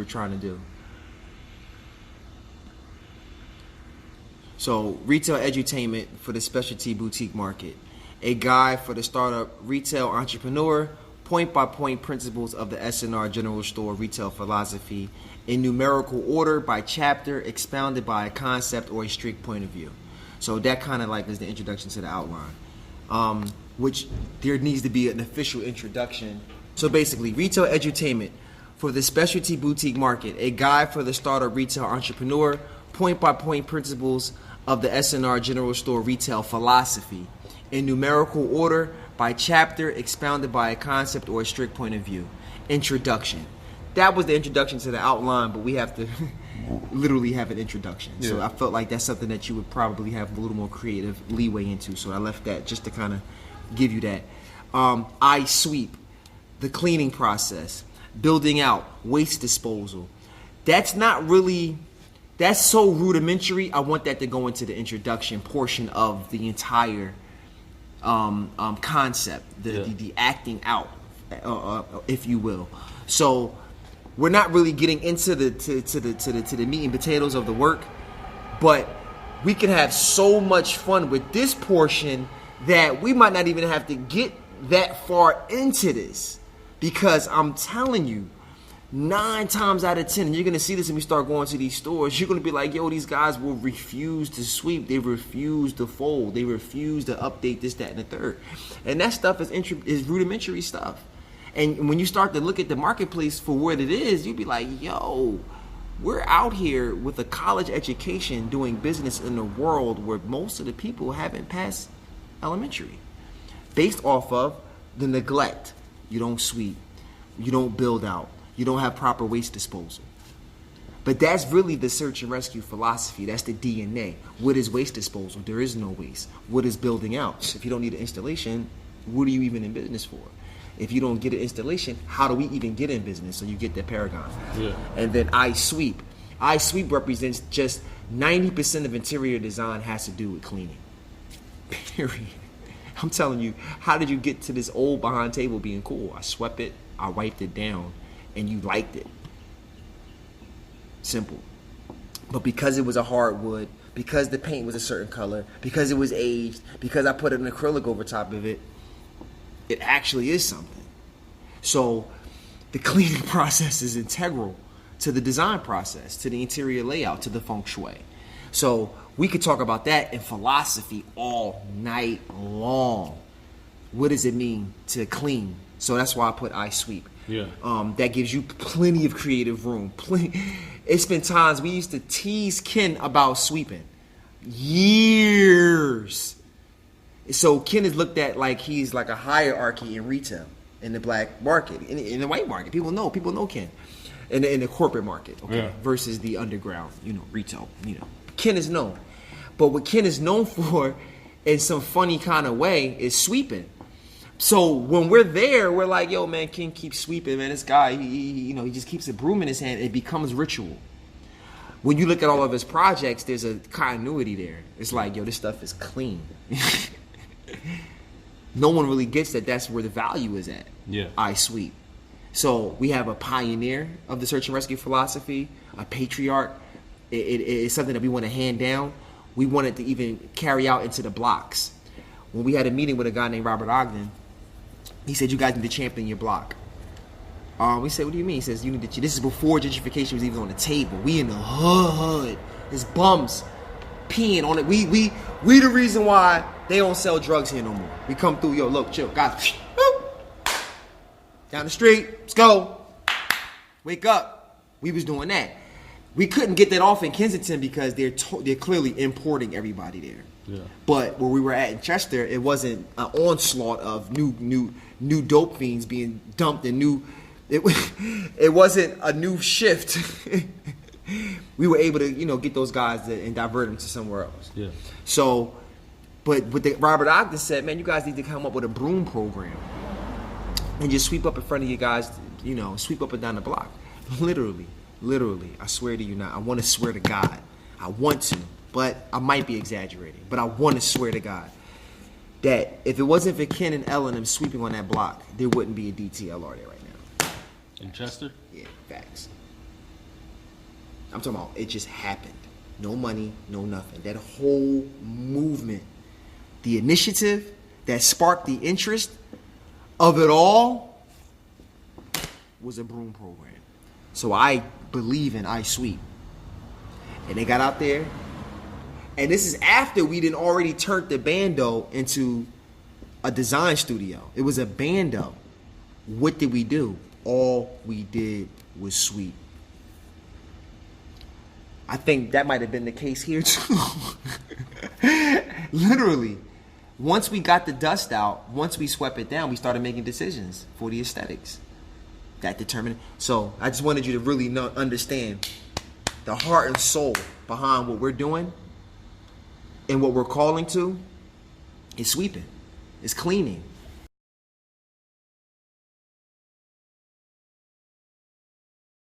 we're trying to do. So, retail edutainment for the specialty boutique market. A guide for the startup retail entrepreneur, point-by-point principles of the S&R general store retail philosophy in numerical order by chapter, expounded by a concept or a strict point of view. So that kind of like is the introduction to the outline, which there needs to be an official introduction. So basically, retail edutainment for the specialty boutique market, a guide for the startup retail entrepreneur, point-by-point principles of the S&R general store retail philosophy in numerical order by chapter, expounded by a concept or a strict point of view. Introduction. That was the introduction to the outline, but we have to literally have an introduction. Yeah. So I felt like that's something that you would probably have a little more creative leeway into. So I left that just to kind of give you that. isweep, the cleaning process, building out, waste disposal. That's not really... That's so rudimentary. I want that to go into the introduction portion of the entire concept, the acting out, if you will. So we're not really getting into the meat and potatoes of the work, but we can have so much fun with this portion that we might not even have to get that far into this, because I'm telling you, 9 times out of 10, and you're going to see this when we start going to these stores, you're going to be like, yo, these guys will refuse to sweep. They refuse to fold. They refuse to update this, that, and the third. And that stuff is rudimentary stuff. And when you start to look at the marketplace for what it is, you'll be like, yo, we're out here with a college education doing business in a world where most of the people haven't passed elementary. Based off of the neglect. You don't sweep. You don't build out. You don't have proper waste disposal. But that's really the search and rescue philosophy. That's the DNA. What is waste disposal? There is no waste. What is building out? If you don't need an installation, what are you even in business for? If you don't get an installation, how do we even get in business? So you get the paragon. Yeah. And then isweep. isweep represents just 90% of interior design has to do with cleaning. Period. I'm telling you, how did you get to this old behind table being cool? I swept it, I wiped it down, and you liked it. Simple. But because it was a hardwood, because the paint was a certain color, because it was aged, because I put an acrylic over top of it, it actually is something. So the cleaning process is integral to the design process, to the interior layout, to the feng shui. So we could talk about that in philosophy all night long. What does it mean to clean? So that's why I put isweep. Yeah. That gives you plenty of creative room. It's been times we used to tease Ken about sweeping. Years. So Ken is looked at like he's like a hierarchy in retail, in the black market, in the white market. People know Ken. In the corporate market, okay, yeah. Versus the underground, retail, Ken is known. But what Ken is known for, in some funny kind of way, is sweeping. So when we're there, we're like, yo, man, Ken keeps sweeping, man. This guy, he just keeps a broom in his hand. It becomes ritual. When you look at all of his projects, there's a continuity there. It's like, yo, this stuff is clean. No one really gets that that's where the value is at. Yeah. isweep. So we have a pioneer of the search and rescue philosophy, a patriarch. It's something that we want to hand down. We want it to even carry out into the blocks. When we had a meeting with a guy named Robert Ogden, he said, you guys need to champion your block. We said, what do you mean? He says, you need to. This is before gentrification was even on the table. We in the hood. There's bums peeing on it. We the reason why they don't sell drugs here no more. We come through, yo, look, chill, guys. Down the street, let's go. Wake up. We was doing that. We couldn't get that off in Kensington because they're clearly importing everybody there. Yeah. But where we were at in Chester, it wasn't an onslaught of new dope fiends being dumped and new. It wasn't a new shift. We were able to get those guys and divert them to somewhere else. Yeah. So, but what Robert Ogden said, man, you guys need to come up with a broom program and just sweep up in front of you guys. Sweep up and down the block. Literally, I swear to you now. I want to swear to God. I want to. But I might be exaggerating. But I want to swear to God that if it wasn't for Ken and Ellen and them sweeping on that block, there wouldn't be a DTLR there right now. In Chester? Yeah, facts. I'm talking about it just happened. No money, no nothing. That whole movement, the initiative that sparked the interest of it all was a broom program. So I believe in isweep. And they got out there. And this is after we done already turned the bando into a design studio. It was a bando. What did we do? All we did was sweep. I think that might have been the case here too. Literally. Once we got the dust out, once we swept it down, we started making decisions for the aesthetics. That determined. So I just wanted you to really understand the heart and soul behind what we're doing and what we're calling to is sweeping. It's cleaning.